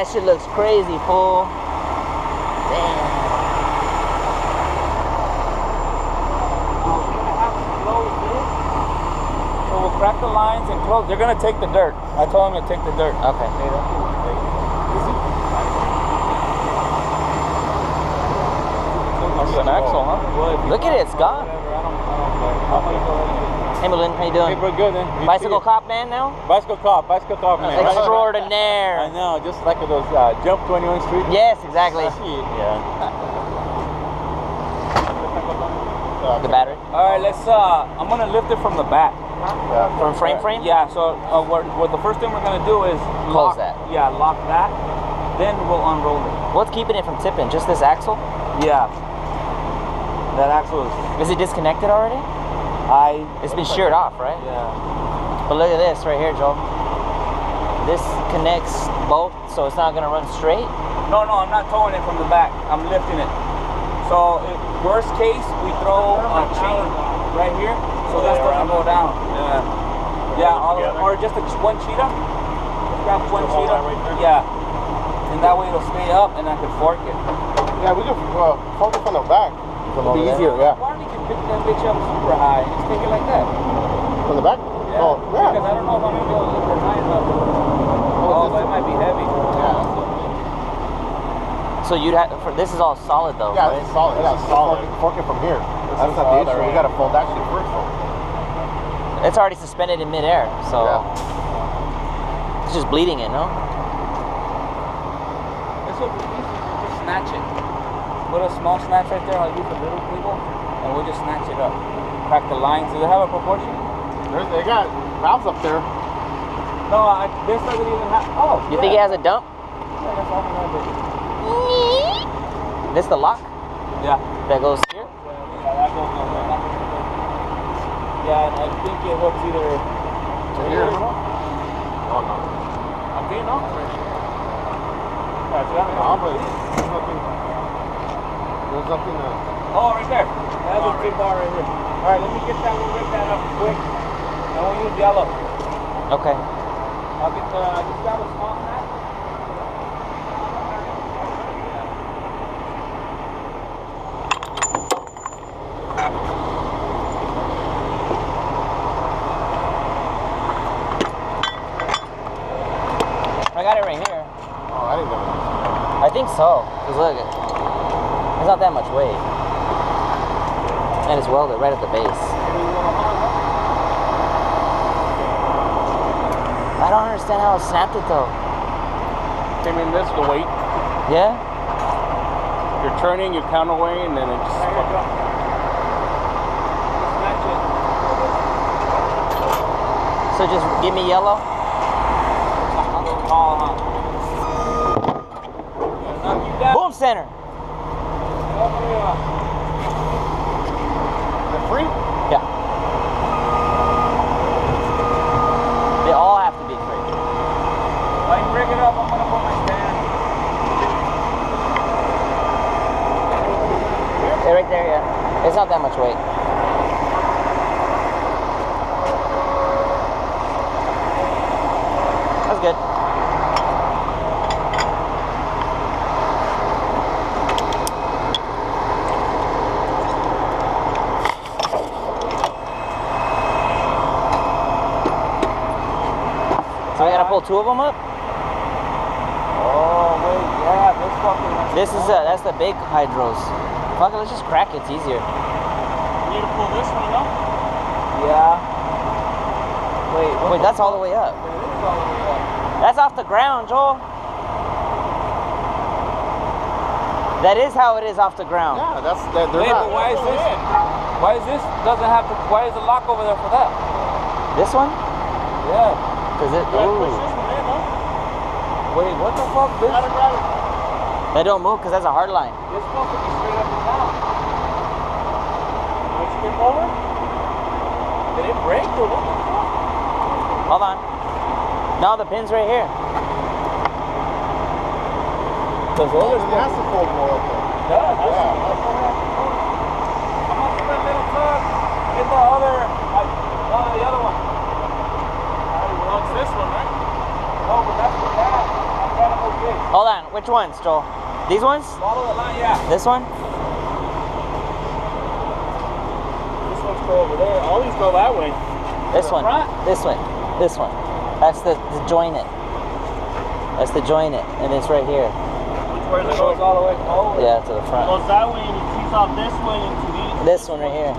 That shit looks crazy, fool. Damn. So we'll crack the lines and close. They're gonna take the dirt. I told them to take the dirt. Okay. That's an axle, huh? Look at it, it's gone. Hey, Malin, how you doing? Hey, we're good, man. Bicycle cop man now? Bicycle cop man. Extraordinaire. I know, just like those Jump 21 Street. Yes, exactly. Yeah. The battery? Alright, let's, I'm gonna lift it from the back. From frame? Yeah, so what the first thing we're gonna do is close that. Yeah, lock that. Then we'll unroll it. What's keeping it from tipping? Just this axle? Yeah. That axle is it disconnected already? It's been sheared off, right? Yeah. But look at this right here, Joe. This connects both, so it's not gonna run straight? No, I'm not towing it from the back. I'm lifting it. So, worst case, we throw a chain right here, so this doesn't go down. Yeah, or just one cheetah. Grab one cheetah. Yeah. And that way it'll stay up, and I can fork it. Yeah, we can fork it from the back. It'll be easier, yeah. Why don't you pick that bitch up super high and just take it like that? From the back? Yeah. Oh, yeah. Because I don't know if I'm going to be able to lift it high enough. Oh, but it might be heavy. Yeah. So you'd have, this is all solid though, yeah, right? It's solid. Yeah, solid. Fork it from here. That's not the issue. We got to fold that shit first though. It's already suspended in midair, so it's just bleeding it, no? This will be easy. We'll just snatch it. Put a small snatch right there. I'll use the little people, and we'll just snatch it up. Crack the lines. Does it have a proportion? They got valves up there. No, this doesn't even have. Oh, you think it has a dump? Yeah, that's all we have. This the lock? Yeah. That goes here? Yeah, that goes on there. Yeah, and I think it hooks either to here. Oh no. Okay, no. There's nothing. Oh, right there. That's a big bar right here. All right, let me get that. We'll rip that up quick. And we'll use yellow. Okay. I'll get the. Just grab a small snack. I got it right here. Oh, I didn't know. I think so. Cause look, it's not that much weight, and it's welded right at the base. I don't understand how it snapped it though. I mean, this the weight. Yeah. You're turning, you're counterweighing, and then it just. So just give me yellow. Boom center. They're free? Yeah. They all have to be free. When you break it up, I'm gonna put my stand. Yeah, right there, yeah. It's not that much weight. That's good. So we gotta pull two of them up? Oh, wait, yeah, this fucking. This is that's the big hydros. Fuck it, let's just crack it, it's easier. You need to pull this one up? Yeah. Wait, that's all the way up. It is all the way up. That's off the ground, Joel. That is how it is off the ground. Yeah, that's. Wait, but why is this? Why is this? Doesn't have to. Why is the lock over there for that? This one? Yeah. Cause it. Ooh. Wait, what the fuck? This? That don't move because that's a hard line. It's supposed to be straight up and down. Did it skip over? Did it break or what the fuck? Hold on. No, the pin's right here. Does all this It has to fold more up there. Yeah, Yeah. I'm gonna put that little plug in the other, the other one. Alright, well, it's this one, right? No, but that's for that. I'm trying to go big. Hold Which ones, Joel? These ones? Follow the line, yeah. This one? This one's go over there. All these go that way. This one. Front? This one. This one. That's the join it. That's the join it, and it's right here. Where it goes all the way. Oh. Yeah, to the front. Goes that way and it tees off this way into these. This one right here.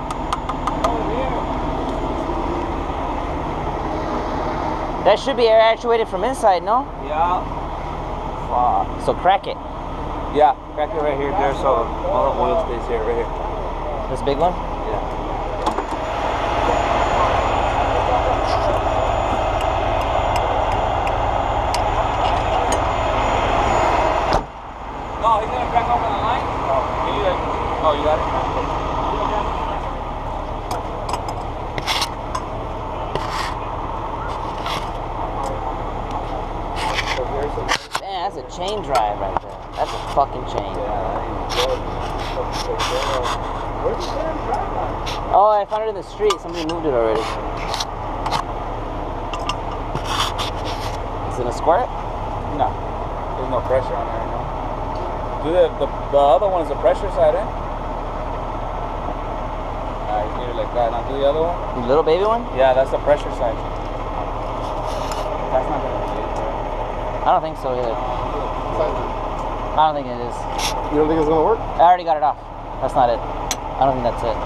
Oh, here. That should be air actuated from inside, no? Yeah. So crack it. Yeah, crack it right here, there, so all the oil stays here, right here. This big one? Yeah. No, he's gonna crack open the line. Oh, you got it? Man, that's a chain drive right there. That's a fucking chain. Oh, I found it in the street. Somebody moved it already. Is it a squirt? No. There's no pressure on there, no. The other one is the pressure side, eh? You need it like that. Now do the other one. The little baby one? Yeah, that's the pressure side. That's not gonna be it, right? I don't think so either. I don't think it is. You don't think it's gonna work? I already got it off. That's not it. I don't think that's it.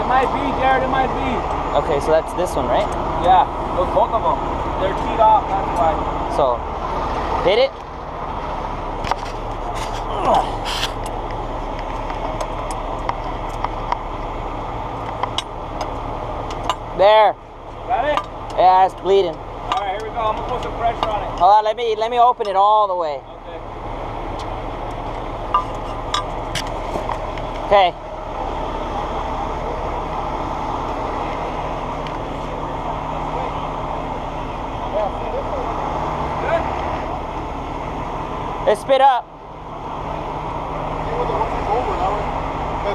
It might be, Jared, it might be. Okay, so that's this one, right? Yeah, those both of them. They're teed off, that's why. So, hit it. There. Got it? Yeah, it's bleeding. Alright, here we go. I'm gonna put some pressure on it. Hold on, let me open it all the way. Okay. Okay. Good? It spit up.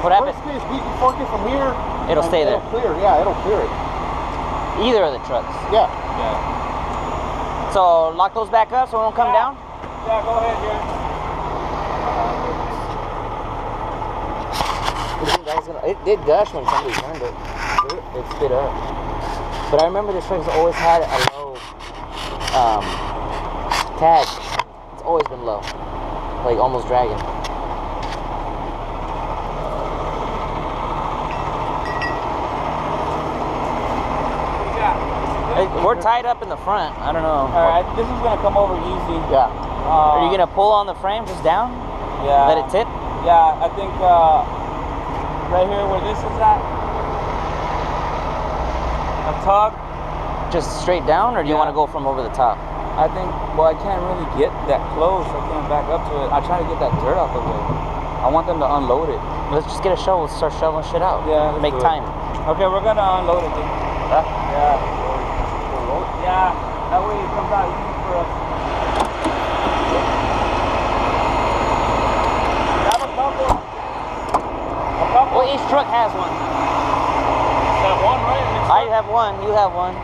What happened? Worst case, we can fork it from here. It'll and stay there. It'll clear, yeah, it'll clear it. Either of the trucks. Yeah. Yeah. So lock those back up so it won't come down. Yeah, go ahead, Jared. It did gush when somebody turned it. It spit up. But I remember this truck's always had a low tag. It's always been low. Like almost dragging. We're tied up in the front. I don't know. Alright, this is gonna come over easy. Yeah. Are you gonna pull on the frame just down? Yeah. Let it tip? Yeah, I think right here where this is at, a tug. Just straight down, or do you want to go from over the top? I think, well, I can't really get that close. I can't back up to it. I try to get that dirt out the way. I want them to unload it. Let's just get a shovel, start shoveling shit out. Yeah, let's Make do it. time. Okay, we're gonna unload it, dude. Huh? Yeah. Yeah, that way it comes out easy for us. Grab a couple. Well, each truck has one. That one, right? I have one, you have one.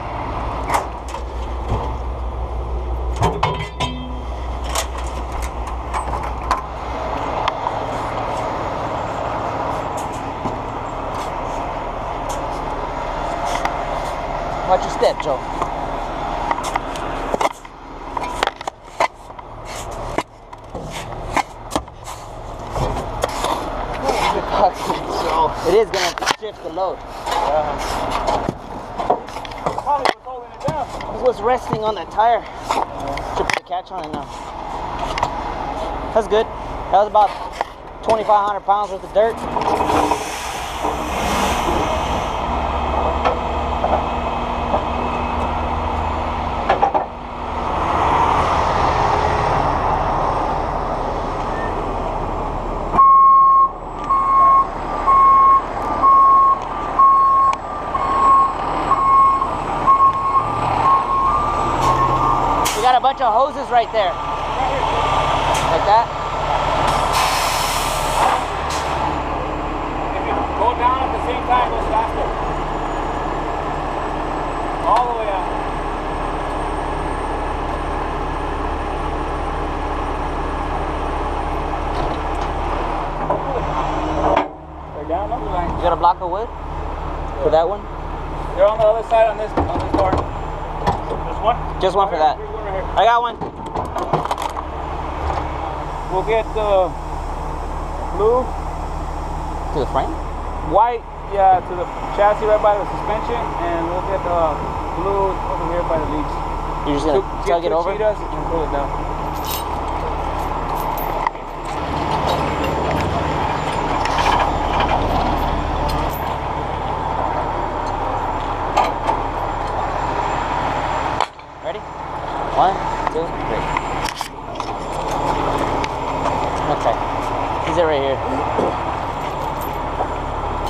Watch your step, Joe. It is gonna shift the load. Probably was holding it down. This was resting on that tire. Should put the catch on it now. That's good. That was about 2,500 pounds worth of dirt. We got a bunch of hoses right there. Like that. If you go down at the same time, it goes faster. All the way out. block of wood for that one? They're on the other side on this door. Just one? Just one for that. Here's one right here. I got one. We'll get the blue, To the frame? white, yeah, to the chassis right by the suspension, and we'll get the blue over here by the leaves. You're just gonna tug it over? Cheetahs and pull it down. Ready? 1, 2, 3. Okay. He's it right here.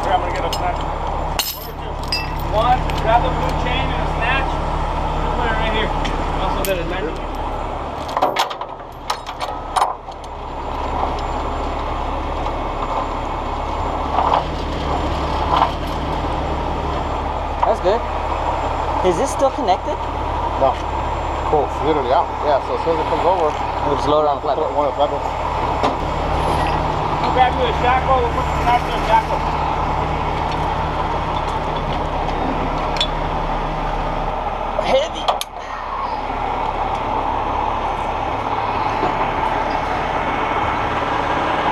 Here, I'm gonna get a snatch. One, grab the blue chain and a snatch. Put it right here. Also that it's landed. That's good. Is this still connected? No. Cool. It's literally out. Yeah, so as soon as it comes over, We'll just load it on the put flatbed. one of the flatbeds. We'll grab you a shackle. We'll put the snatch in a shackle. Heavy.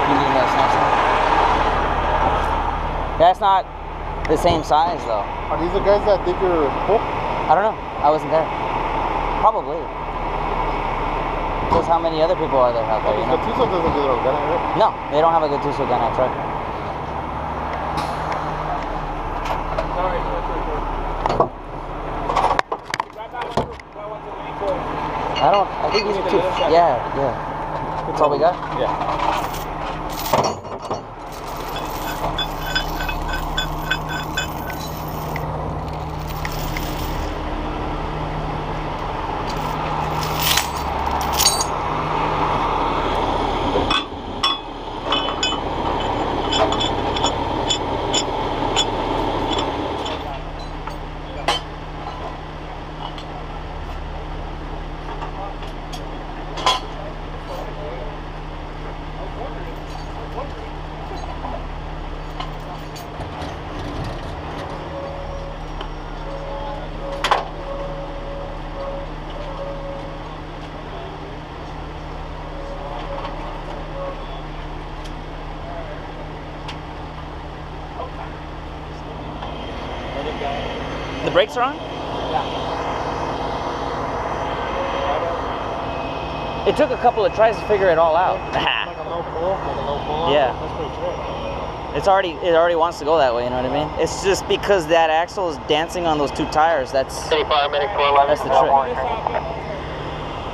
You need another snatch one? That's not the same size though. Are these the guys that did your pull? I don't know. I wasn't there. Probably. Because how many other people are there out there, you The know? Tucson doesn't do their own gunite, right? No, they don't have a Gunite truck. Sorry. Grab that one. That one's a mini toy. I think these are two. Yeah. That's all we got? Yeah. The brakes are on? It took a couple of tries to figure it all out. Like a low pull, Yeah. That's pretty trick. It already wants to go that way, you know what I mean? It's just because that axle is dancing on those two tires. That's 35 minutes, 411. the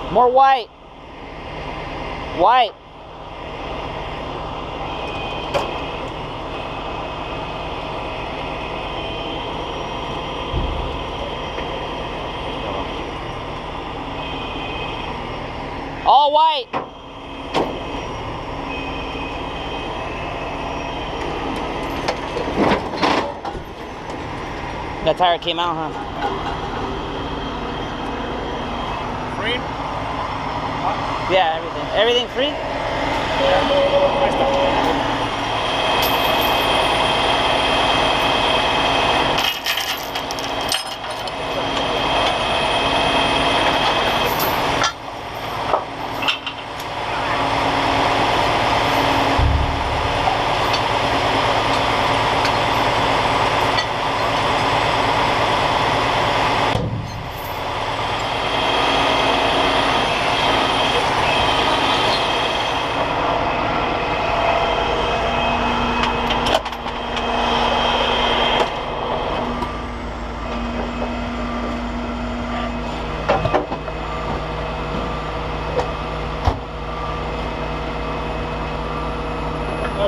trick. More white. White. All white. That tire came out, huh? Free? Yeah, everything. Everything free?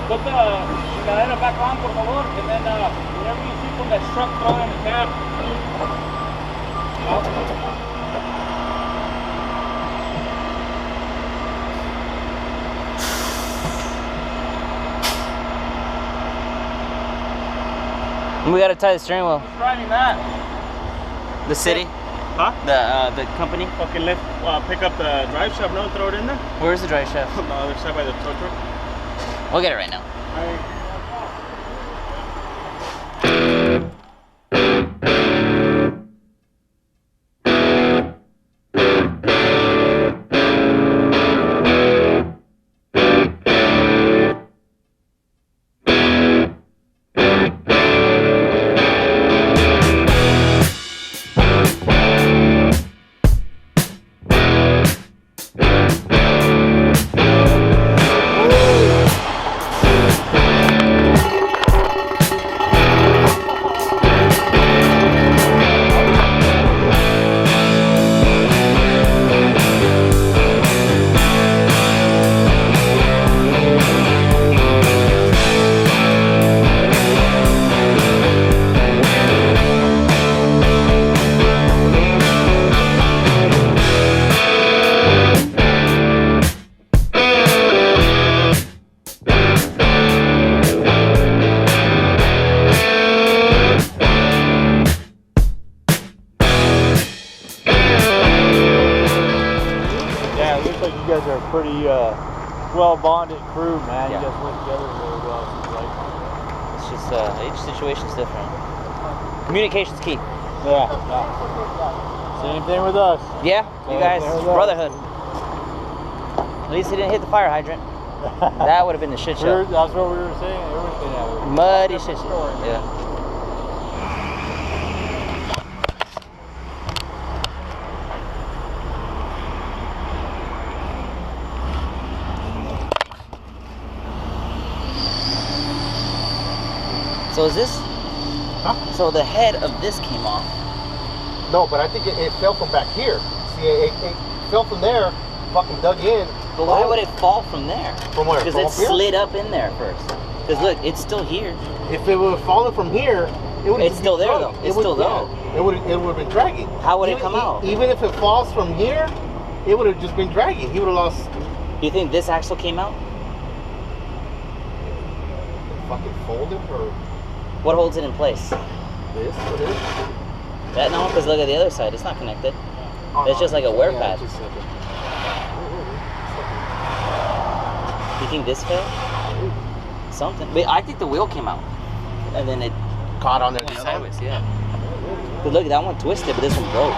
Put the chingadera back on, por favor, and then whatever you see from that truck, throw it in the cab. We gotta tie the steering wheel. Who's driving that? The city? Huh? The company? Fucking lift, pick up the drive shaft, no, throw it in there. Where's the drive shaft? On the other side by the tow truck. We'll get it right now. pretty well bonded crew, man. Yeah. You guys work together really well. Seems like. It's just each situation's different. Communication's key. Yeah. Same thing with us. Yeah, you Same guys, thing with us. brotherhood. At least he didn't hit the fire hydrant. That would have been the shit show. That's what we were saying. Everything happened. Muddy shit show. Yeah. So is this? Huh? So the head of this came off. No, but I think it fell from back here. See, it fell from there, fucking dug in. But why would it fall from there? From where? Because From it up here? slid up in there first. Because look, it's still here. If it would have fallen from here, it would. It's still there, though. It's still there. It would have been dragging. How would it come out? Even if it falls from here, it would have just been dragging. He would have lost. Do you think this axle came out? Fucking folded or What holds it in place? this? What is? That no, because look at the other side. It's not connected. It's just like a wear pad. Just like Do you think this fell? Something. But I think the wheel came out, and then it caught on there. went sideways. Yeah. But look, that one twisted, but this one broke.